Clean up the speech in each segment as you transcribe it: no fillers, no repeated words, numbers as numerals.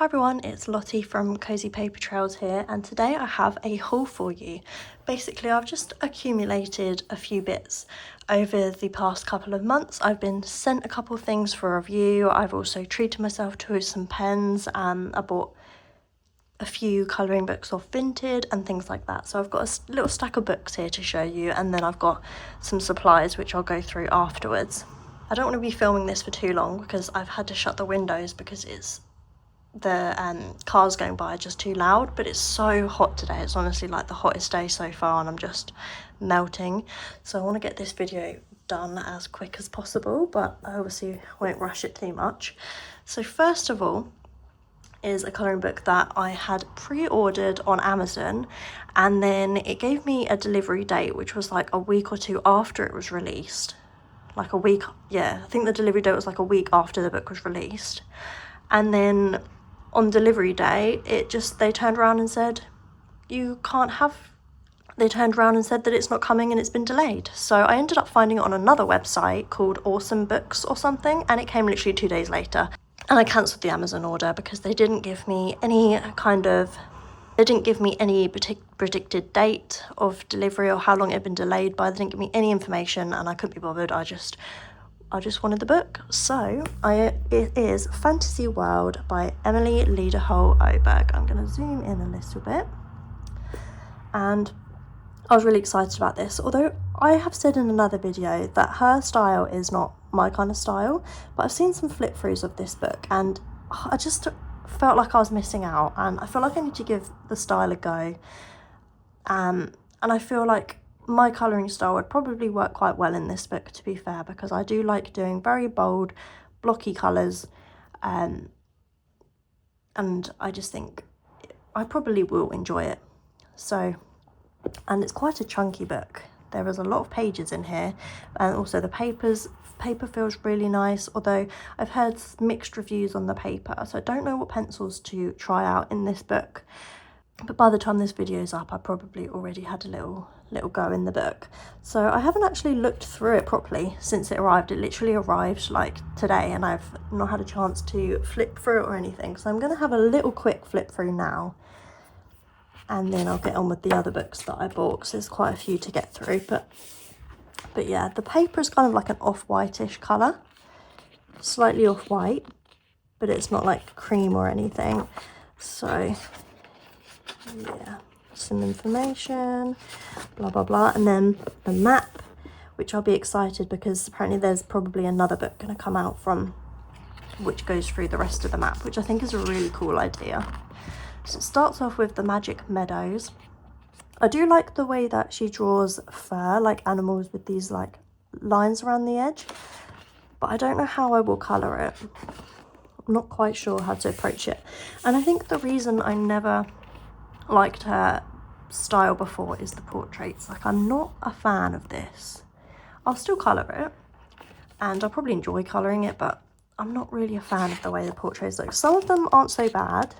Hi everyone, it's Lottie from Cozy Paper Trails here, and today I have a haul for you. Basically, I've just accumulated a few bits over the past couple of months. I've been sent a couple of things for review. I've also treated myself to some pens, and I bought a few colouring books off Vinted and things like that. So I've got a little stack of books here to show you, and then I've got some supplies which I'll go through afterwards. I don't want to be filming this for too long because I've had to shut the windows because the cars going by are just too loud, but it's so hot today. It's honestly like the hottest day so far and I'm just melting. So I want to get this video done as quick as possible, but I obviously won't rush it too much. So first of all is a colouring book that I had pre-ordered on Amazon, and then it gave me a delivery date which was like a week or two after it was released. Like a week, yeah, I think the delivery date was like a week after the book was released. And then on delivery day, they turned around and said, they turned around and said that it's not coming and it's been delayed. So I ended up finding it on another website called Awesome Books or something, and it came literally 2 days later. And I cancelled the Amazon order because they didn't give me any predicted date of delivery or how long it had been delayed by. They didn't give me any information and I couldn't be bothered. I just wanted the book. So it is Fantasy World by Emelie, Lidehall, Oberg. I'm going to zoom in a little bit. And I was really excited about this, although I have said in another video that her style is not my kind of style, but I've seen some flip throughs of this book and I just felt like I was missing out, and I feel like I need to give the style a go. And I feel like my colouring style would probably work quite well in this book, to be fair, because I do like doing very bold, blocky colours, and I just think I probably will enjoy it. So, and it's quite a chunky book. There is a lot of pages in here, and also the paper feels really nice, although I've heard mixed reviews on the paper, so I don't know what pencils to try out in this book. But by the time this video is up, I probably already had a little go in the book. So I haven't actually looked through it properly since it arrived. It literally arrived like today and I've not had a chance to flip through it or anything. So I'm going to have a little quick flip through now, and then I'll get on with the other books that I bought because there's quite a few to get through. But yeah, the paper is kind of like an off-whitish colour, slightly off-white, but it's not like cream or anything. So yeah, some information, blah blah blah, and then the map, which I'll be excited because apparently there's probably another book going to come out from which goes through the rest of the map, which I think is a really cool idea. So it starts off with the Magic Meadows. I do like the way that she draws fur, like animals with these like lines around the edge, but I don't know how I will colour it. I'm not quite sure how to approach it, and I think the reason I never liked her style before is the portraits. Like, I'm not a fan of this. I'll still colour it and I'll probably enjoy colouring it, but I'm not really a fan of the way the portraits look. Some of them aren't so bad,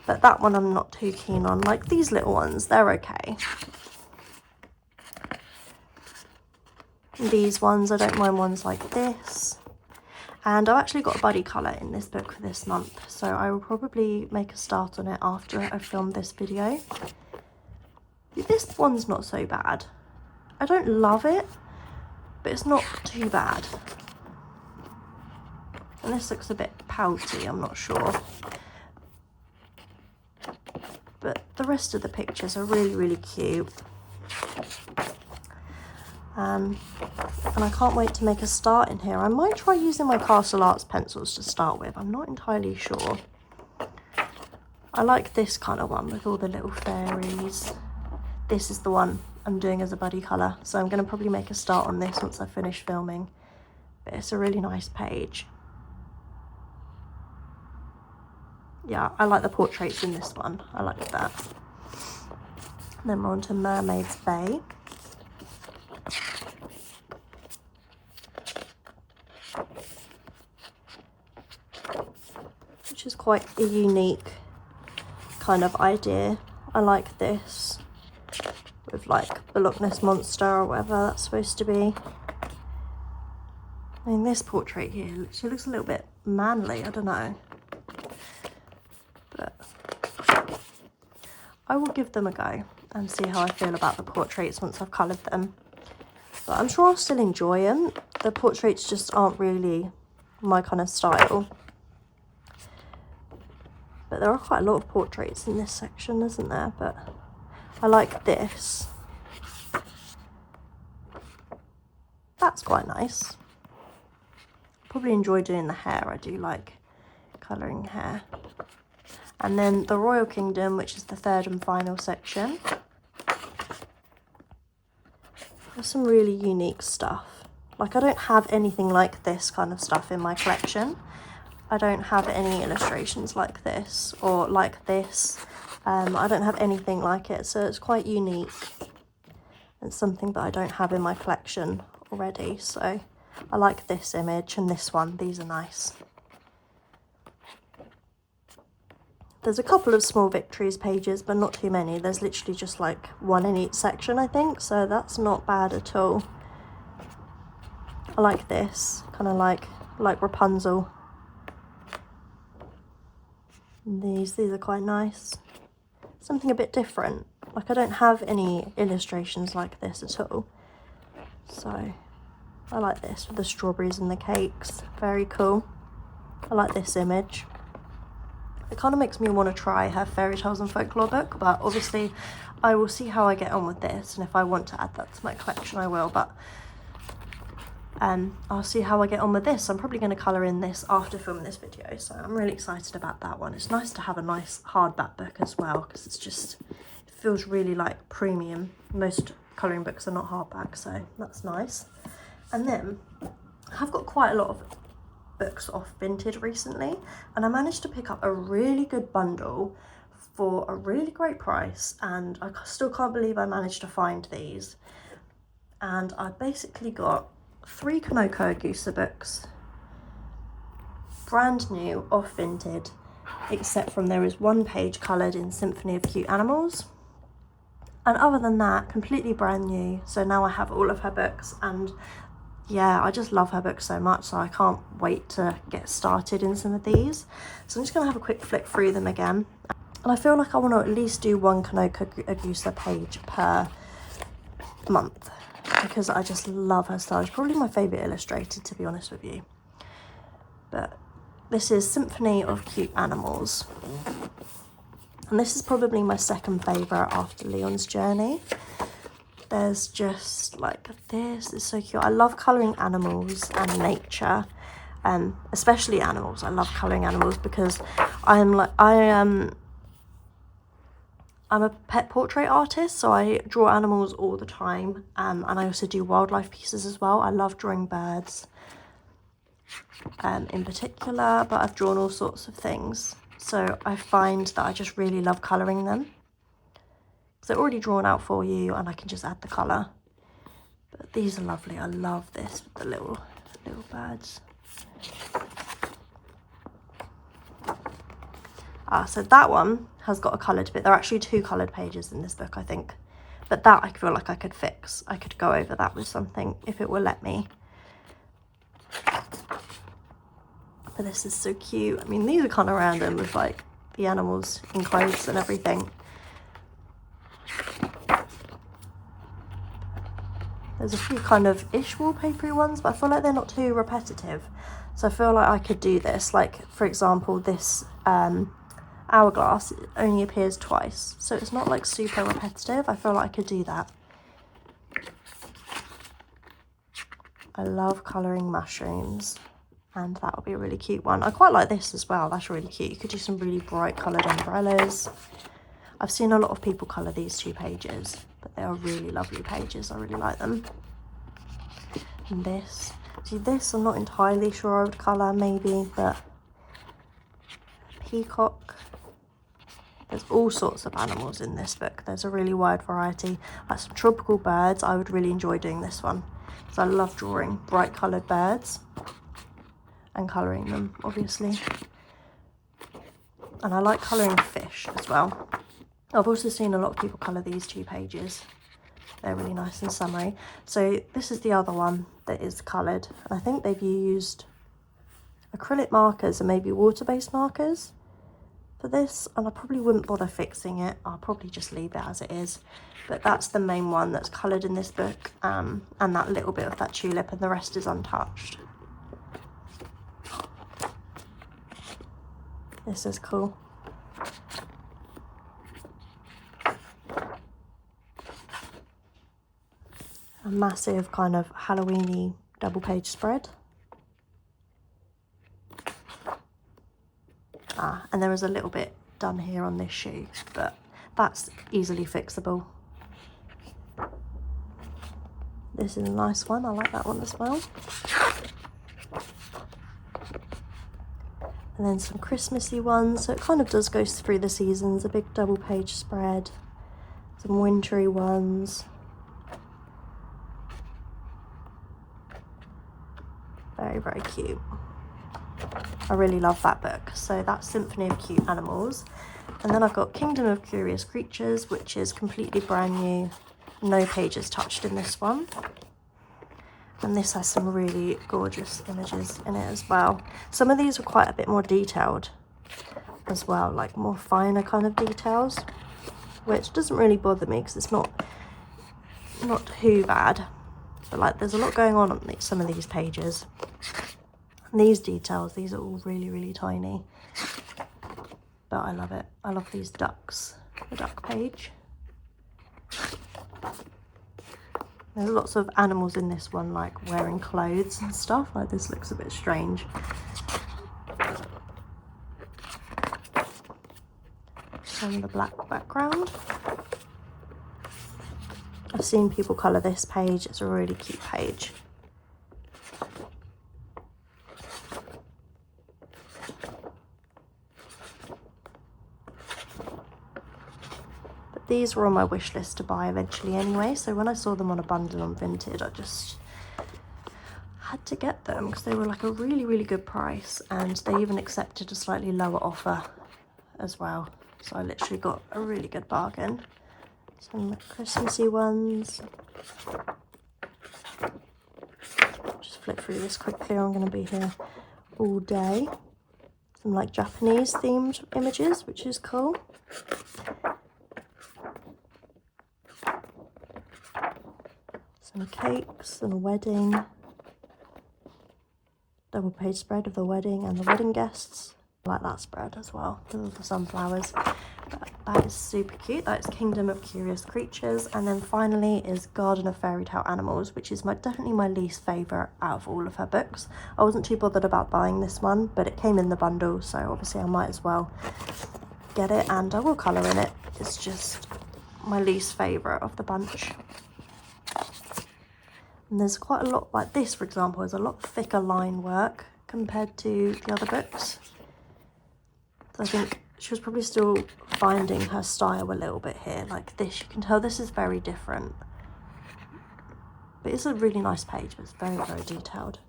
but that one I'm not too keen on. Like these little ones, they're okay. These ones, I don't mind ones like this. And I've actually got a buddy colour in this book for this month, so I will probably make a start on it after I've filmed this video. This one's not so bad. I don't love it, but it's not too bad. And this looks a bit pouty, I'm not sure. But the rest of the pictures are really, really cute. And I can't wait to make a start in here. I might try using my Castle Arts pencils to start with. I'm not entirely sure. I like this kind of one with all the little fairies. This is the one I'm doing as a buddy colour. So I'm going to probably make a start on this once I finish filming. But it's a really nice page. Yeah, I like the portraits in this one. I like that. Then we're on to Mermaid's Bay. Which is quite a unique kind of idea. I like this with like the Loch Ness Monster or whatever that's supposed to be. I mean, this portrait here, she looks a little bit manly, I don't know. I will give them a go and see how I feel about the portraits once I've coloured them. But I'm sure I'll still enjoy them. The portraits just aren't really my kind of style. But there are quite a lot of portraits in this section, isn't there? But I like this. That's quite nice. Probably enjoy doing the hair. I do like colouring hair. And then the Royal Kingdom, which is the third and final section. There's some really unique stuff. Like, I don't have anything like this kind of stuff in my collection. I don't have any illustrations like this or like this. I don't have anything like it, so it's quite unique. It's something that I don't have in my collection already, so I like this image and this one. These are nice. There's a couple of small victories pages, but not too many. There's literally just like one in each section, I think, so that's not bad at all. I like this, kind of like Rapunzel. And these are quite nice. Something a bit different. Like, I don't have any illustrations like this at all. So I like this with the strawberries and the cakes. Very cool. I like this image. It kind of makes me want to try her fairy tales and folklore book, but obviously I will see how I get on with this, and if I want to add that to my collection I will, but I'll see how I get on with this. I'm probably going to colour in this after filming this video, so I'm really excited about that one. It's nice to have a nice hardback book as well, because it feels really like premium. Most colouring books are not hardback, so that's nice. And then I've got quite a lot of books off Vinted recently, and I managed to pick up a really good bundle for a really great price, and I still can't believe I managed to find these. And I basically got 3 Kanoko Egusa books, brand new, off Vinted, except from there is one page coloured in Symphony of Cute Animals, and other than that, completely brand new. So now I have all of her books, and yeah, I just love her books so much, so I can't wait to get started in some of these. So I'm just going to have a quick flick through them again. And I feel like I want to at least do one Kanoko Egusa page per month, because I just love her style. She's probably my favourite illustrator, to be honest with you. But this is Symphony of Cute Animals. And this is probably my second favourite after Leon's Journey. There's just like this, it's so cute. I love colouring animals and nature, especially animals. I love colouring animals because I'm a pet portrait artist, so I draw animals all the time, and I also do wildlife pieces as well. I love drawing birds in particular, but I've drawn all sorts of things. So I find that I just really love colouring them. They're already drawn out for you, and I can just add the colour. But these are lovely. I love this with the little birds. So that one has got a coloured bit. There are actually 2 coloured pages in this book, I think. But that I feel like I could fix. I could go over that with something if it will let me. But this is so cute. I mean, these are kind of random with like the animals in clothes and everything. There's a few kind of ish wallpapery ones, but I feel like they're not too repetitive. So I feel like I could do this. Like, for example, this hourglass only appears twice, so it's not like super repetitive. I feel like I could do that. I love colouring mushrooms, and that would be a really cute one. I quite like this as well. That's really cute. You could do some really bright coloured umbrellas. I've seen a lot of people colour these 2 pages, but they are really lovely pages. I really like them. And this, see, this I'm not entirely sure I would colour, maybe, but peacock. There's all sorts of animals in this book. There's a really wide variety. Like some tropical birds. I would really enjoy doing this one, because I love drawing bright coloured birds and colouring them, obviously. And I like colouring fish as well. I've also seen a lot of people colour these 2 pages. They're really nice and summery. So this is the other one that is coloured. And I think they've used acrylic markers and maybe water-based markers for this, and I probably wouldn't bother fixing it. I'll probably just leave it as it is. But that's the main one that's coloured in this book, and that little bit of that tulip, and the rest is untouched. This is cool. A massive kind of Halloween-y double page spread. And there is a little bit done here on this shoe, but that's easily fixable. This is a nice one, I like that one as well. And then some Christmassy ones, so it kind of does go through the seasons. A big double page spread, some wintry ones. Very, very cute. I really love that book. So that's Symphony of Cute Animals. And then I've got Kingdom of Curious Creatures, which is completely brand new. No pages touched in this one. And this has some really gorgeous images in it as well. Some of these are quite a bit more detailed as well, like more finer kind of details, which doesn't really bother me because it's not too bad. But like there's a lot going on some of these pages. And these details, these are all really, really tiny. But I love it. I love these ducks, the duck page. There's lots of animals in this one, like wearing clothes and stuff. Like this looks a bit strange. And the black background. I've seen people colour this page. It's a really cute page. These were on my wish list to buy eventually anyway, so when I saw them on a bundle on Vinted, I just had to get them because they were like a really, really good price, and they even accepted a slightly lower offer as well. So I literally got a really good bargain. Some Christmassy ones. Just flip through this quickly, I'm going to be here all day. Some like Japanese themed images, which is cool. Some cakes and a wedding. Double page spread of the wedding and the wedding guests. I like that spread as well, with the sunflowers. That is super cute. That is Kingdom of Curious Creatures. And then finally is Garden of Fairy Tale Animals, which is definitely my least favourite out of all of her books. I wasn't too bothered about buying this one, but it came in the bundle, so obviously I might as well get it, and I will colour in it. It's just my least favourite of the bunch. And there's quite a lot, like this for example, is a lot thicker line work compared to the other books. So I think she was probably still finding her style a little bit here. Like this, you can tell this is very different. But it's a really nice page, but it's very, very detailed.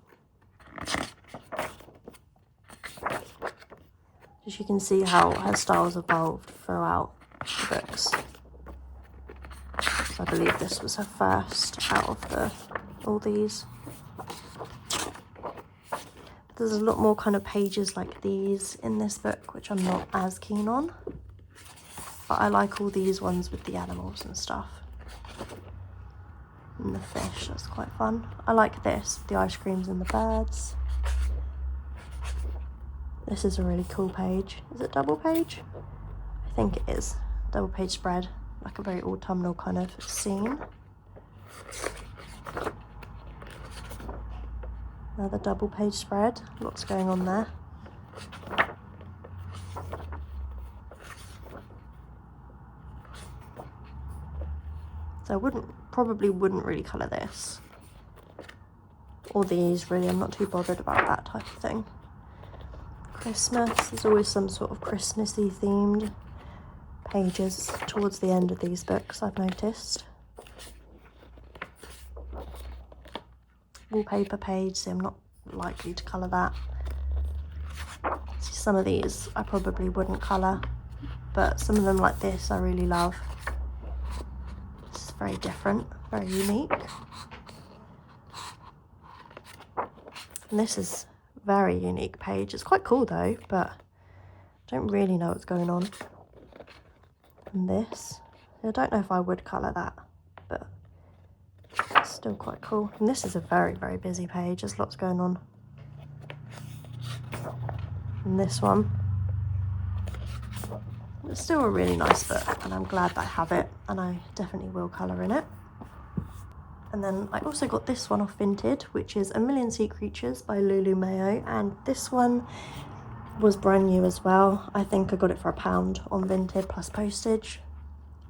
As you can see how her style's evolved throughout the books. So I believe this was her first out of all these. There's a lot more kind of pages like these in this book, which I'm not as keen on. But I like all these ones with the animals and stuff. And the fish, that's quite fun. I like this, the ice creams and the birds. This is a really cool page. Is it double page? I think it is. Double page spread, like a very autumnal kind of scene. Another double page spread, lots going on there. So I probably wouldn't really colour this. Or these really, I'm not too bothered about that type of thing. Christmas, there's always some sort of Christmassy themed pages towards the end of these books, I've noticed. Wallpaper page, so I'm not likely to colour that. See, some of these I probably wouldn't colour, but some of them like this I really love. It's very different, very unique. And this is a very unique page. It's quite cool though, but Don't really know what's going on. And this, I don't know if I would colour that, but it's still quite cool. And this is a very, very busy page. There's lots going on. And this one, it's still a really nice book, and I'm glad that I have it, and I definitely will colour in it. And then I also got this one off Vinted, which is A Million Sea Creatures by Lulu Mayo, and this one was brand new as well. I think I got it for £1 on Vinted plus postage,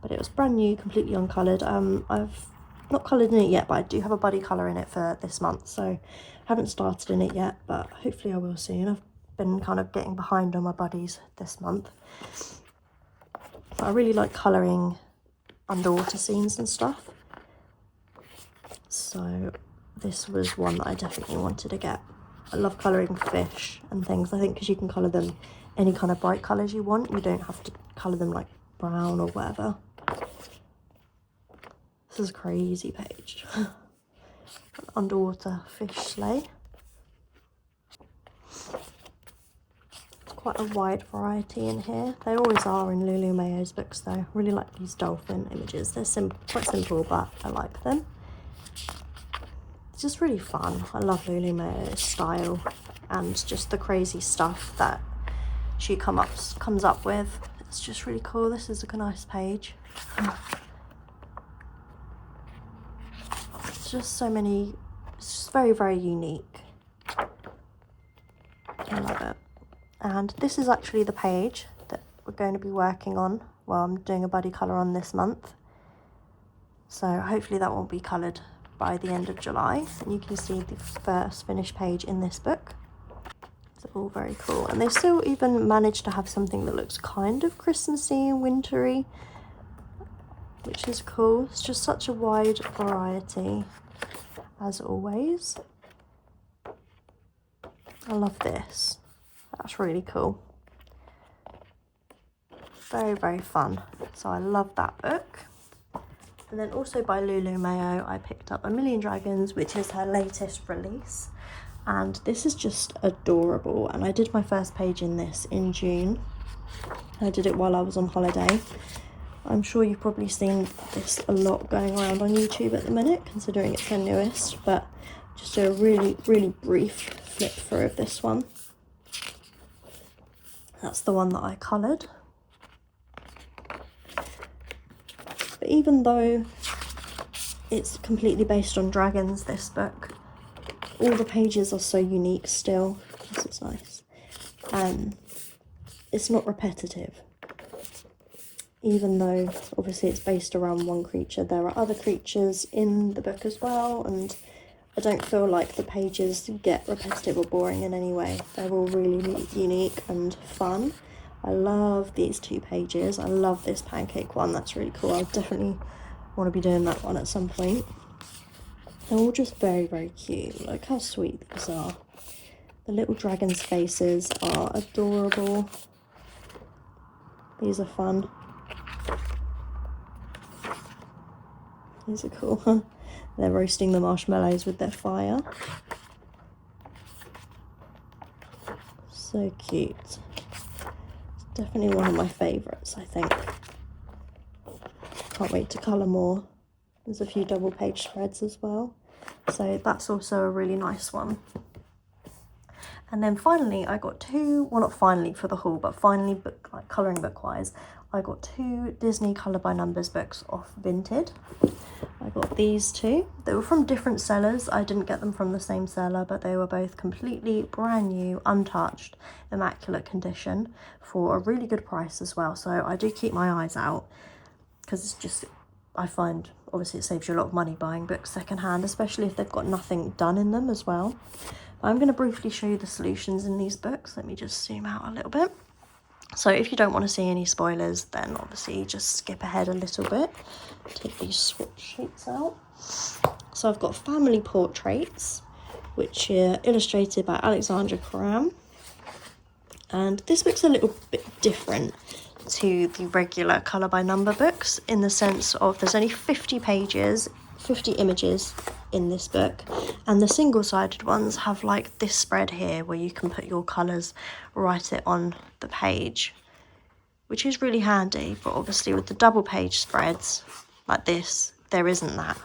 but it was brand new, completely uncoloured. I've not coloured in it yet, but I do have a buddy colour in it for this month, so I haven't started in it yet, but hopefully I will soon. I've been kind of getting behind on my buddies this month. But I really like colouring underwater scenes and stuff, so this was one that I definitely wanted to get. I love colouring fish and things, I think, because you can colour them any kind of bright colours you want. You don't have to colour them like brown or whatever. This is a crazy page. Underwater fish sleigh. Quite a wide variety in here. They always are in Lulu Mayo's books though. I really like these dolphin images. They're quite simple, but I like them. It's just really fun. I love Lulu Mayo's style and just the crazy stuff that she comes up with. It's just really cool. This is a nice page. It's just so many, it's just very, very unique. I love it. And this is actually the page that we're going to be working on. Well, I'm doing a buddy colour on this month. So hopefully that will be coloured by the end of July. And you can see the first finished page in this book. It's all very cool. And they still even managed to have something that looks kind of Christmassy and wintry, which is cool. It's just such a wide variety, as always. I love this. That's really cool. Very, very fun. So I love that book. And then also by Lulu Mayo, I picked up A Million Dragons, which is her latest release. And this is just adorable. And I did my first page in this in June. I did it while I was on holiday. I'm sure you've probably seen this a lot going around on YouTube at the minute, considering it's her newest. But just do a really, really brief flip through of this one. That's the one that I coloured. But even though it's completely based on dragons, this book, all the pages are so unique still. This is nice. It's not repetitive. Even though obviously it's based around one creature, there are other creatures in the book as well, and I don't feel like the pages get repetitive or boring in any way. They're all really unique and fun. I love these two pages. I love this pancake one. That's really cool. I definitely want to be doing that one at some point. They're all just very, very cute. Look how sweet these are. The little dragon's faces are adorable. These are fun. These are cool. They're roasting the marshmallows with their fire. So cute. It's definitely one of my favourites, I think. Can't wait to colour more. There's a few double page spreads as well. So that's also a really nice one. And then finally I got two, well not finally for the haul, but finally colouring book wise, I got two Disney Colour by Numbers books off Vinted. I got these two. They were from different sellers. I didn't get them from the same seller, but they were both completely brand new, untouched, immaculate condition for a really good price as well. So I do keep my eyes out because it's just, I find obviously it saves you a lot of money buying books secondhand, especially if they've got nothing done in them as well. I'm going to briefly show you the solutions in these books. Let me just zoom out a little bit. So if you don't want to see any spoilers, then obviously just skip ahead a little bit. Take these swatch sheets out. So I've got family portraits, which are illustrated by Alexandra Karam. And this book's a little bit different to the regular colour by number books in the sense of there's only 50 pages 50 images in this book, and the single-sided ones have like this spread here where you can put your colours, write it on the page, which is really handy. But obviously with the double page spreads like this, there isn't that,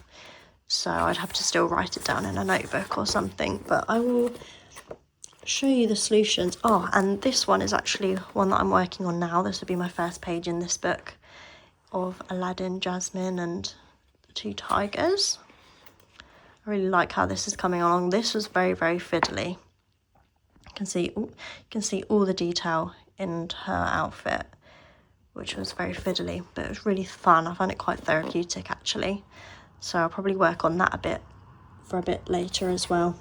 so I'd have to still write it down in a notebook or something. But I will show you the solutions. Oh, and this one is actually one that I'm working on now. This will be my first page in this book of Aladdin, Jasmine and the two tigers. I really like how this is coming along. This was very, very fiddly. You can see all the detail in her outfit, which was very fiddly, but it was really fun. I found it quite therapeutic actually, so I'll probably work on that for a bit later as well.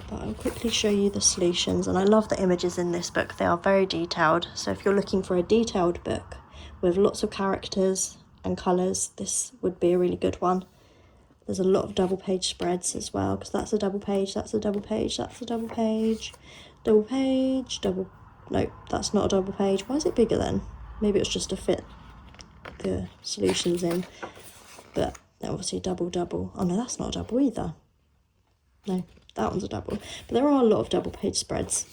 But I'll quickly show you the solutions, and I love the images in this book. They are very detailed, so if you're looking for a detailed book with lots of characters and colours, this would be a really good one. There's a lot of double page spreads as well, because that's a double page, that's a double page, that's a double page, double page, double... No, that's not a double page. Why is it bigger then? Maybe it's just to fit the solutions in. But obviously double. Oh no, that's not a double either. No, that one's a double. But there are a lot of double page spreads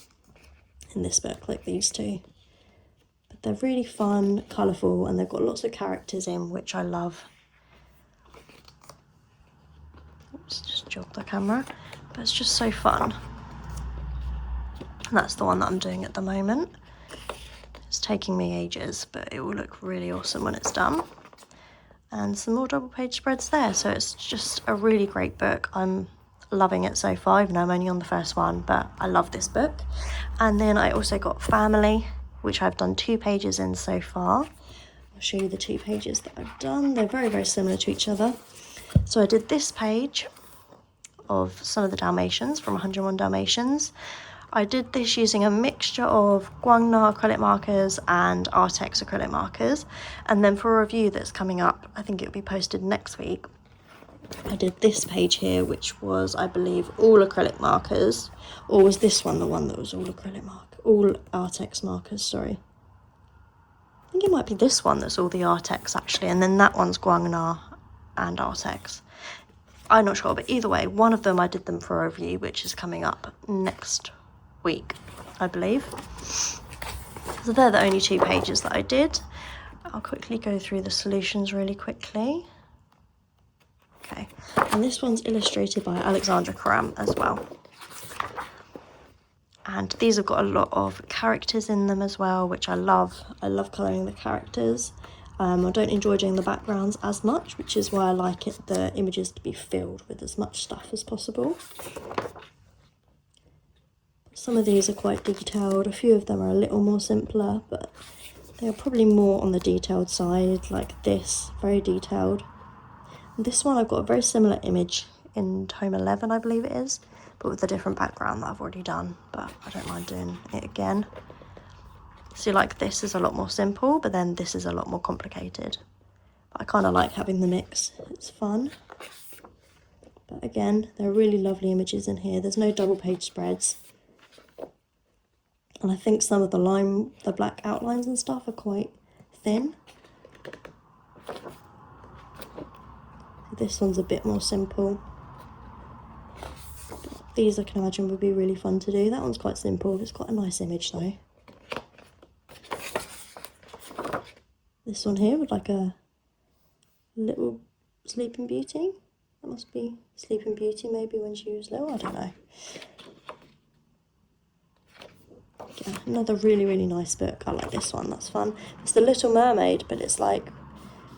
in this book, like these two. But they're really fun, colourful, and they've got lots of characters in, which I love. Oops, just jog the camera. But it's just so fun. And that's the one that I'm doing at the moment. It's taking me ages, but it will look really awesome when it's done. And some more double page spreads there. So it's just a really great book. I'm loving it so far, even though I'm only on the first one, but I love this book. And then I also got Family, which I've done 2 pages in so far. I'll show you the 2 pages that I've done. They're very, very similar to each other. So I did this page of some of the Dalmatians from 101 Dalmatians. I did this using a mixture of guangna acrylic markers and Artex acrylic markers. And then for a review that's coming up, I think it'll be posted next week, I did this page here, which was, I believe, all acrylic markers. Or was this one the one that was all acrylic all Artex markers, sorry. I think it might be this one that's all the Artex actually, and then that one's guangna and Artex. I'm not sure, but either way, one of them I did them for a review, which is coming up next week, I believe. So they're the only 2 pages that I did. I'll quickly go through the solutions really quickly. Okay, and this one's illustrated by Alexandra Karam as well. And these have got a lot of characters in them as well, which I love. I love colouring the characters. I don't enjoy doing the backgrounds as much, which is why I like the images to be filled with as much stuff as possible. Some of these are quite detailed. A few of them are a little more simpler, but they are probably more on the detailed side, like this, very detailed. And this one I've got a very similar image in Tome 11, I believe it is, but with a different background that I've already done, but I don't mind doing it again. See, like this is a lot more simple, but then this is a lot more complicated. But I kind of like having the mix, it's fun. But again, there are really lovely images in here. There's no double page spreads. And I think some of the black outlines and stuff are quite thin. This one's a bit more simple. These I can imagine would be really fun to do. That one's quite simple, it's quite a nice image though. This one here with like a little Sleeping Beauty. That must be Sleeping Beauty maybe when she was little, I don't know. Yeah, another really, really nice book. I like this one, that's fun. It's The Little Mermaid, but it's like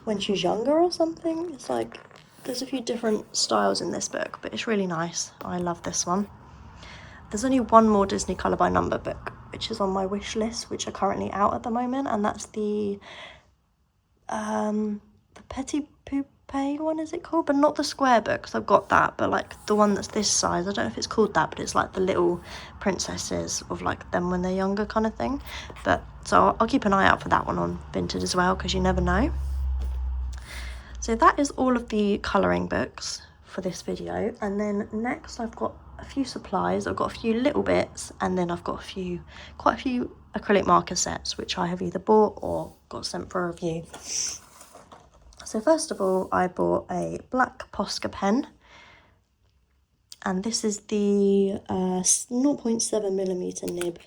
when she's younger or something. It's like, there's a few different styles in this book, but it's really nice. I love this one. There's only one more Disney Colour by Number book, which is on my wish list, which are currently out at the moment, and that's the Petit Poupée one, is it called? But not the square book, because I've got that, but like the one that's this size. I don't know if it's called that, but it's like the little princesses of like them when they're younger kind of thing. But so I'll keep an eye out for that one on Vinted as well, because you never know. So that is all of the colouring books for this video, and then next I've got a few supplies. I've got a few little bits, and then I've got quite a few acrylic marker sets, which I have either bought or got sent for a review. So first of all, I bought a black Posca pen, and this is the 0.7mm nib,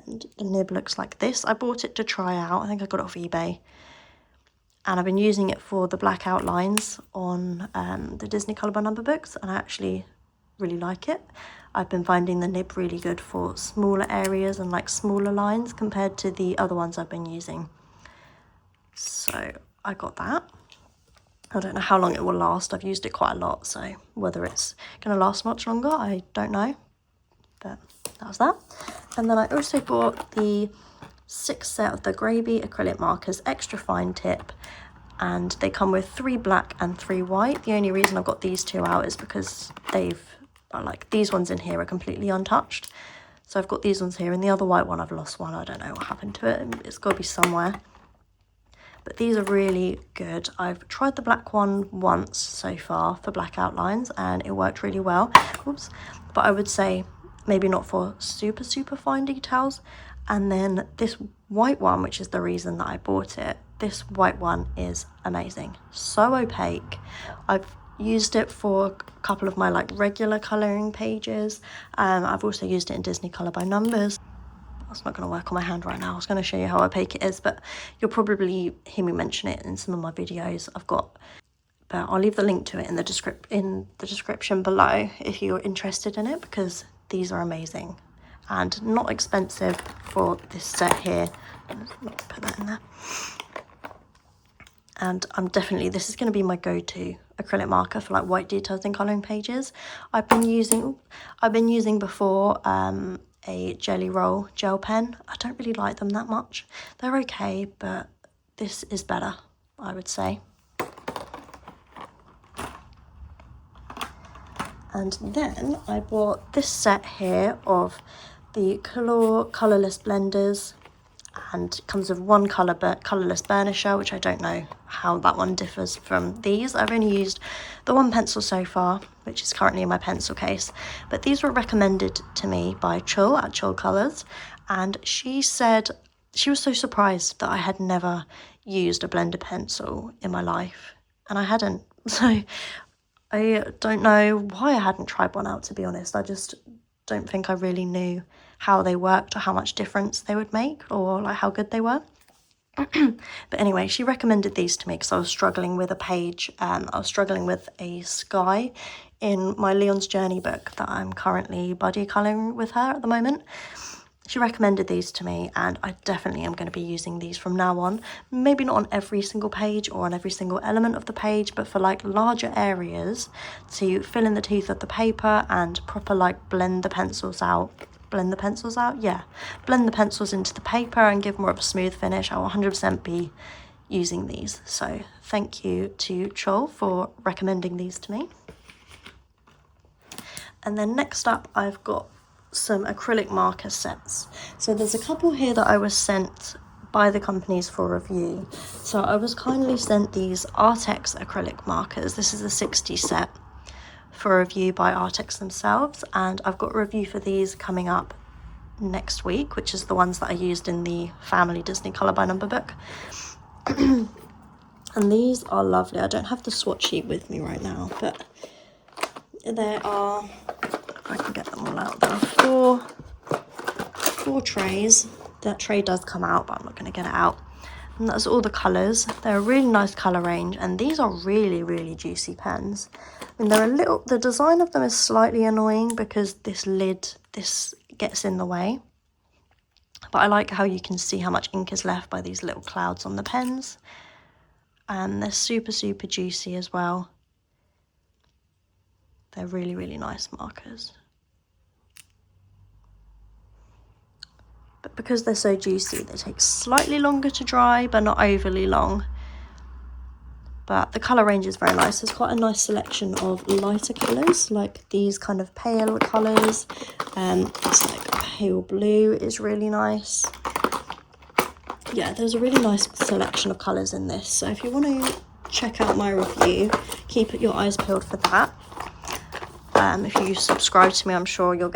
and the nib looks like this. I bought it to try out. I think I got it off eBay, and I've been using it for the black outlines on the Disney Colour by Number books, and I actually really like it. I've been finding the nib really good for smaller areas and like smaller lines compared to the other ones I've been using. So I got that. I don't know how long it will last. I've used it quite a lot, so whether it's going to last much longer, I don't know. But that was that. And then I also bought the 6th set of the Gravy acrylic markers, extra fine tip, and they come with 3 black and 3 white. The only reason I've got these 2 out is because these ones in here are completely untouched. So I've got these ones here, and the other white one, I've lost one. I don't know what happened to it. It's got to be somewhere. But these are really good. I've tried the black one once so far for black outlines, and it worked really well. Oops. But I would say maybe not for super, super fine details. And then this white one, which is the reason that I bought it, this white one is amazing. So opaque. I've used it for a couple of my like regular colouring pages. I've also used it in Disney Colour by Numbers. That's not going to work on my hand right now. I was going to show you how opaque it is, but you'll probably hear me mention it in some of my videos but I'll leave the link to it in the description below if you're interested in it, because these are amazing and not expensive for this set here. Put that in there. And this is going to be my go-to acrylic marker for like white details in colouring pages. I've been using before a Jelly Roll gel pen. I don't really like them that much. They're okay, but this is better, I would say. And then I bought this set here of the Color colourless blenders, and it comes with one colourless burnisher, which I don't know how that one differs from these. I've only used the one pencil so far, which is currently in my pencil case, but these were recommended to me by Chul at Chul Colours, and she said she was so surprised that I had never used a blender pencil in my life, and I hadn't. So I don't know why I hadn't tried one out, to be honest. I just don't think I really knew how they worked or how much difference they would make, or like how good they were. But anyway, she recommended these to me because I was struggling with a page. I was struggling with a sky in my Leon's Journey book that I'm currently buddy colouring with her at the moment. She recommended these to me, and I definitely am going to be using these from now on. Maybe not on every single page or on every single element of the page, but for like larger areas to fill in the teeth of the paper and proper like blend the pencils out. Blend the pencils into the paper and give more of a smooth finish. I will 100% be using these. So thank you to Chol for recommending these to me. And then next up, I've got some acrylic marker sets. So there's a couple here that I was sent by the companies for review. So I was kindly sent these Artex acrylic markers. This is a 60 set for review by Artex themselves, and I've got a review for these coming up next week, which is the ones that I used in the Family Disney Colour by Number book. And these are lovely. I don't have the swatch sheet with me right now, but there are, if I can get them all out, there are four trays. That tray does come out, but I'm not going to get it out. And that's all the colours. They're a really nice colour range, and these are really, really juicy pens. I mean, the design of them is slightly annoying because this gets in the way. But I like how you can see how much ink is left by these little clouds on the pens. And they're super, super juicy as well. They're really, really nice markers. But because they're so juicy, they take slightly longer to dry, but not overly long. But the colour range is very nice. There's quite a nice selection of lighter colours, like these kind of pale colours. It's like pale blue is really nice. Yeah, there's a really nice selection of colours in this. So if you want to check out my review, keep your eyes peeled for that. If you subscribe to me, I'm sure you'll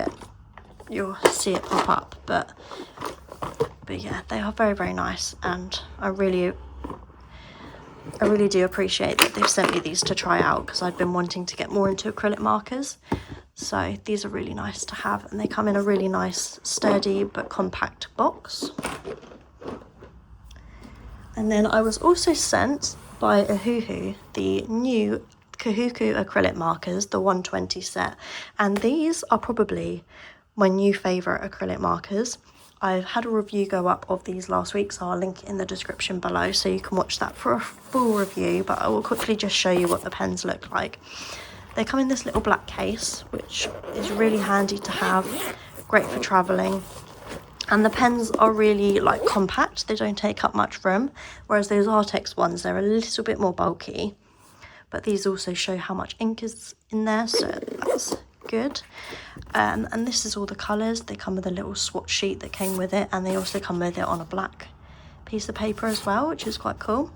see it pop up. But yeah, they are very, very nice, and I really I really do appreciate that they've sent me these to try out, because I've been wanting to get more into acrylic markers. So these are really nice to have, and they come in a really nice, sturdy but compact box. And then I was also sent by Ohuhu the new Kahuku acrylic markers, the 120 set. And these are probably my new favourite acrylic markers. I've had a review go up of these last week, so I'll link it in the description below so you can watch that for a full review, but I will quickly just show you what the pens look like. They come in this little black case, which is really handy to have, great for travelling. And the pens are really like compact, they don't take up much room, whereas those Artex ones, they're a little bit more bulky. But these also show how much ink is in there, so that's good. And this is all the colours. They come with a little swatch sheet that came with it, and they also come with it on a black piece of paper as well, which is quite cool.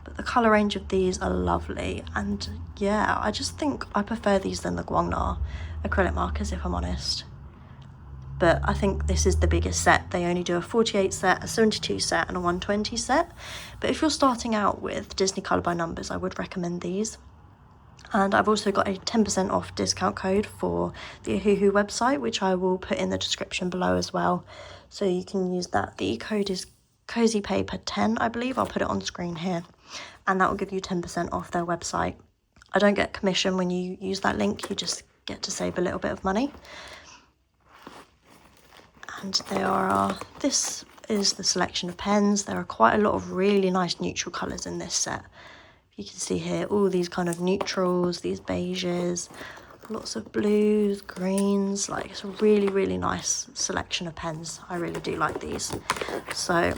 But the colour range of these are lovely, and yeah, I just think I prefer these than the Guangna acrylic markers, if I'm honest. But I think this is the biggest set. They only do a 48 set, a 72 set and a 120 set. But if you're starting out with Disney Colour by Numbers, I would recommend these. And I've also got a 10% off discount code for the Ohuhu website, which I will put in the description below as well. So you can use that. The code is CozyPaper10, I believe. I'll put it on screen here. And that will give you 10% off their website. I don't get commission when you use that link. You just get to save a little bit of money. And this is the selection of pens. There are quite a lot of really nice neutral colours in this set. You can see here all these kind of neutrals, these beiges, lots of blues, greens. Like, it's a really, really nice selection of pens. I really do like these. So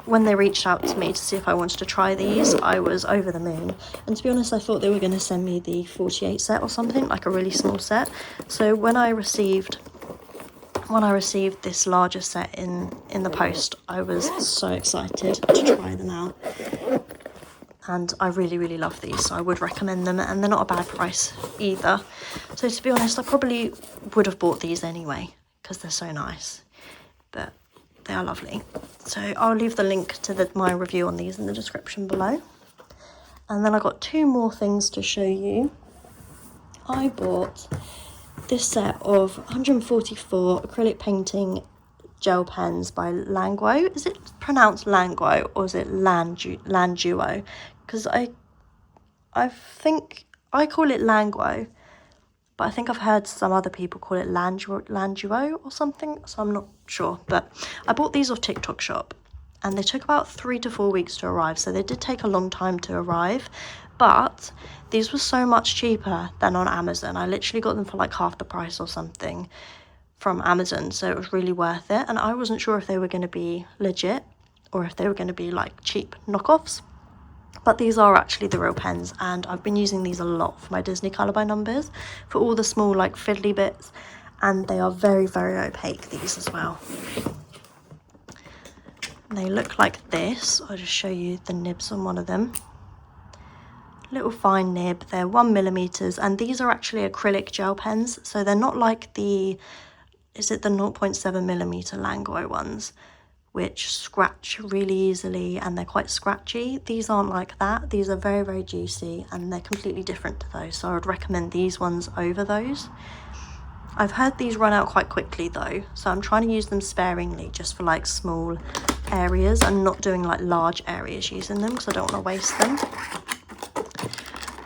when they reached out to me to see if I wanted to try these, I was over the moon. And to be honest, I thought they were going to send me the 48 set or something, like a really small set. So when I received this larger set in the post, I was so excited to try them out. And I really, really love these, so I would recommend them, and they're not a bad price either. So to be honest, I probably would have bought these anyway, because they're so nice. But they are lovely. So I'll leave the link to my review on these in the description below. And then I got two more things to show you. I bought this set of 144 acrylic painting gel pens by Languo. Is it pronounced Languo or is it Languo? Because I think I call it Languo, but I think I've heard some other people call it Languo or something, so I'm not sure. But I bought these off TikTok Shop, and they took about 3 to 4 weeks to arrive, so they did take a long time to arrive. But these were so much cheaper than on Amazon. I literally got them for like half the price or something from Amazon, so it was really worth it. And I wasn't sure if they were going to be legit or if they were going to be like cheap knockoffs. But these are actually the real pens, and I've been using these a lot for my Disney Colour by Numbers, for all the small like fiddly bits, and they are very, very opaque, these as well. They look like this. I'll just show you the nibs on one of them. Little fine nib, they're 1mm, and these are actually acrylic gel pens, so they're not like the 0.7mm Languo ones, which scratch really easily and they're quite scratchy. These aren't like that. These are very, very juicy, and they're completely different to those, so I would recommend these ones over those. I've heard these run out quite quickly though, so I'm trying to use them sparingly, just for like small areas, and not doing like large areas using them because I don't want to waste them.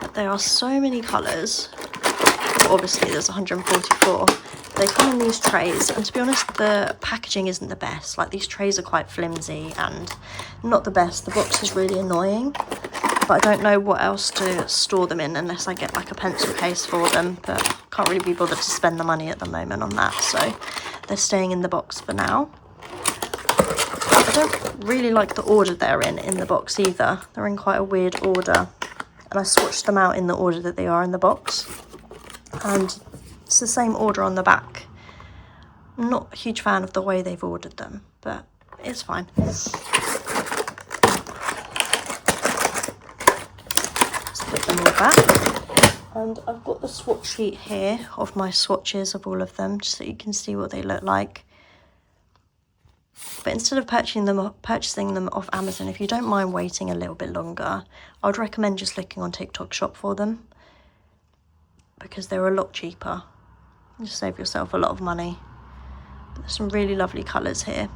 But there are so many colours. Obviously there's 144. They come in these trays, and to be honest, the packaging isn't the best. Like, these trays are quite flimsy and not the best. The box is really annoying, but I don't know what else to store them in unless I get like a pencil case for them, but can't really be bothered to spend the money at the moment on that, so they're staying in the box for now. I don't really like the order they're in the box either. They're in quite a weird order, and I swatched them out in the order that they are in the box, and it's the same order on the back. I'm not a huge fan of the way they've ordered them, but it's fine. Let's put them all back. And I've got the swatch sheet here of my swatches of all of them, just so you can see what they look like. But instead of purchasing them off Amazon, if you don't mind waiting a little bit longer, I would recommend just looking on TikTok Shop for them, because they're a lot cheaper. You just save yourself a lot of money. But there's some really lovely colours here.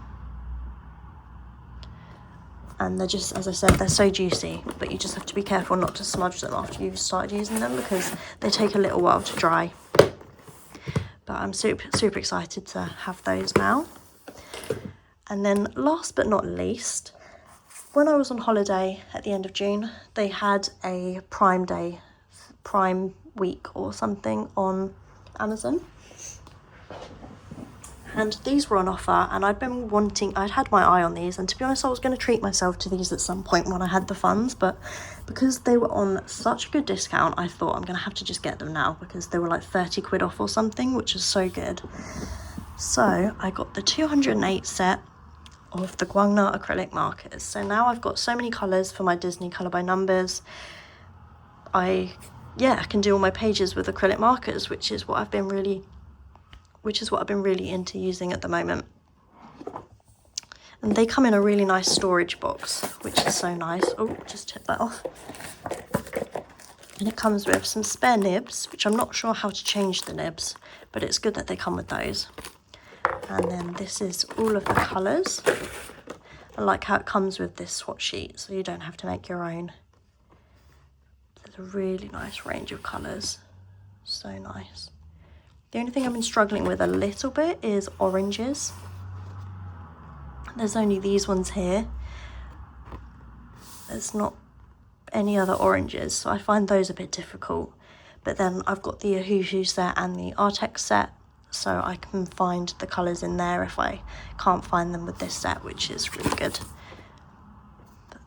And they're just, as I said, they're so juicy, but you just have to be careful not to smudge them after you've started using them, because they take a little while to dry. But I'm super excited to have those now. And then last but not least, when I was on holiday at the end of June, they had a Prime week or something on Amazon. And these were on offer, and I'd had my eye on these, and to be honest, I was going to treat myself to these at some point when I had the funds, but because they were on such a good discount, I thought I'm going to have to just get them now, because they were like 30 quid off or something, which is so good. So I got the 208 set of the Guangna acrylic markers. So now I've got so many colours for my Disney colour by numbers. I can do all my pages with acrylic markers, which is what I've been really into using at the moment. And they come in a really nice storage box, which is so nice. Oh, just tip that off. And it comes with some spare nibs, which I'm not sure how to change the nibs, but it's good that they come with those. And then this is all of the colours. I like how it comes with this swatch sheet, so you don't have to make your own. There's a really nice range of colours. So nice. The only thing I've been struggling with a little bit is oranges. There's only these ones here. There's not any other oranges, so I find those a bit difficult. But then I've got the Ohuhu set and the Artex set, so I can find the colours in there if I can't find them with this set, which is really good. But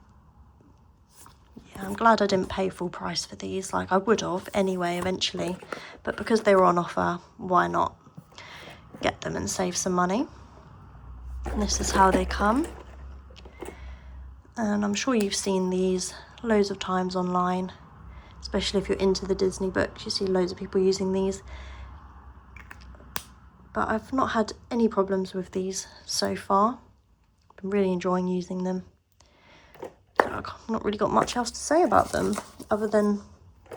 yeah, I'm glad I didn't pay full price for these, like I would have anyway eventually, but because they were on offer, why not get them and save some money. And this is how they come, and I'm sure you've seen these loads of times online, especially if you're into the Disney books. You see loads of people using these, but I've not had any problems with these so far. I've been really enjoying using them. So I've not really got much else to say about them other than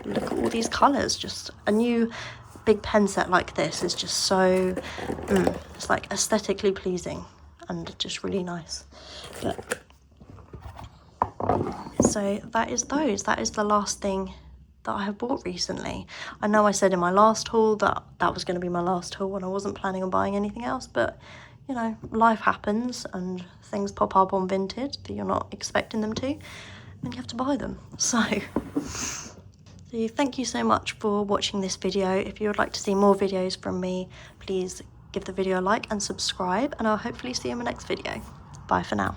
look at all these colours. Just a new big pen set like this is just so it's like aesthetically pleasing and just really nice. But so that is the last thing that I have bought recently. I know I said in my last haul that was going to be my last haul and I wasn't planning on buying anything else, but you know, life happens and things pop up on Vinted that you're not expecting them to, and you have to buy them. So thank you so much for watching this video. If you would like to see more videos from me, please give the video a like and subscribe, and I'll hopefully see you in my next video. Bye for now.